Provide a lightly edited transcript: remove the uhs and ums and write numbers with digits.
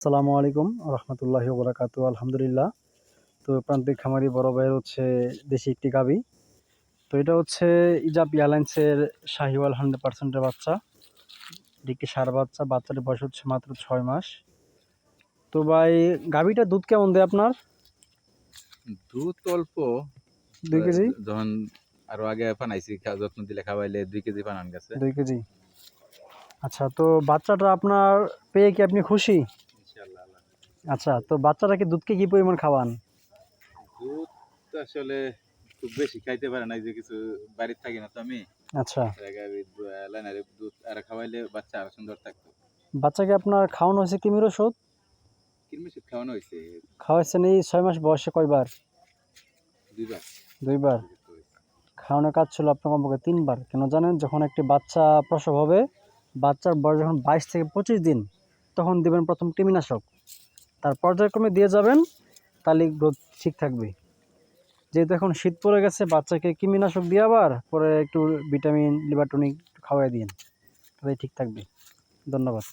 আসসালামু আলাইকুম রহমতুল্লাহি ওয়া বারাকাতুহু। আলহামদুলিল্লাহ। তো প্রান্তিক খামারি বড় ভাইয়ের হচ্ছে দেশি একটি গাভী। তো এটা হচ্ছে ইজাব এয়ারলাইন্সের শাহিওয়াল 100% এর বাচ্চা। এটি একটি ষাঁড় বাচ্চা। বাচ্চাটির বয়স হচ্ছে মাত্র 6 মাস। তো ভাই, গাভীটার দুধ কেমন দেয় আপনার? দুধ অল্প। 2 কেজি। যখন আরো আগে পানাইছি, যত্ন দিলে খাওয়াইলে 2 কেজি পানান গেছে। 2 কেজি। আচ্ছা, তো বাচ্চাটা আপনার পেয়ে কি আপনি খুশি? ইনশাআল্লাহ। আচ্ছা, তো বাচ্চাটাকে দুধকে কি পরিমাণ খাওয়ান? দুধ তো আসলে খুব বেশি খাইতে পারে না, যে কিছু বাড়িতে থাকি না তো আমি। আচ্ছা, লাইনারে দুধ আর খাওয়াইলে বাচ্চা আরো সুন্দর থাকতো। বাচ্চাকে আপনার খাওয়ানো হয়েছে কৃমির ওষুধ? কৃমির ওষুধ খাওয়ানো হয়েছে খাওয়াইছেন এই 6 মাস বয়সে কয়বার? 2 বার। 2 বার। খাওয়ানোর কাজ ছিল আপনার কমপক্ষে 3 বার। কেন জানেন? যখন একটি বাচ্চা প্রসব হবে, বাচ্চার বয়স যখন 22 থেকে 25 দিন, তখন দিবেন প্রথম কৃমিনাশক। তার পর্যায়ক্রমে দিয়ে যাবেন, তাহলে গ্রোথ ঠিক থাকবে। যেহেতু এখন শীত পড়ে গেছে, বাচ্চাকে কৃমিনাশক দিয়ে আবার পরে একটু ভিটামিন, লিভার টনিক খাওয়াই দিন, তাহলে ঠিক থাকবে। ধন্যবাদ।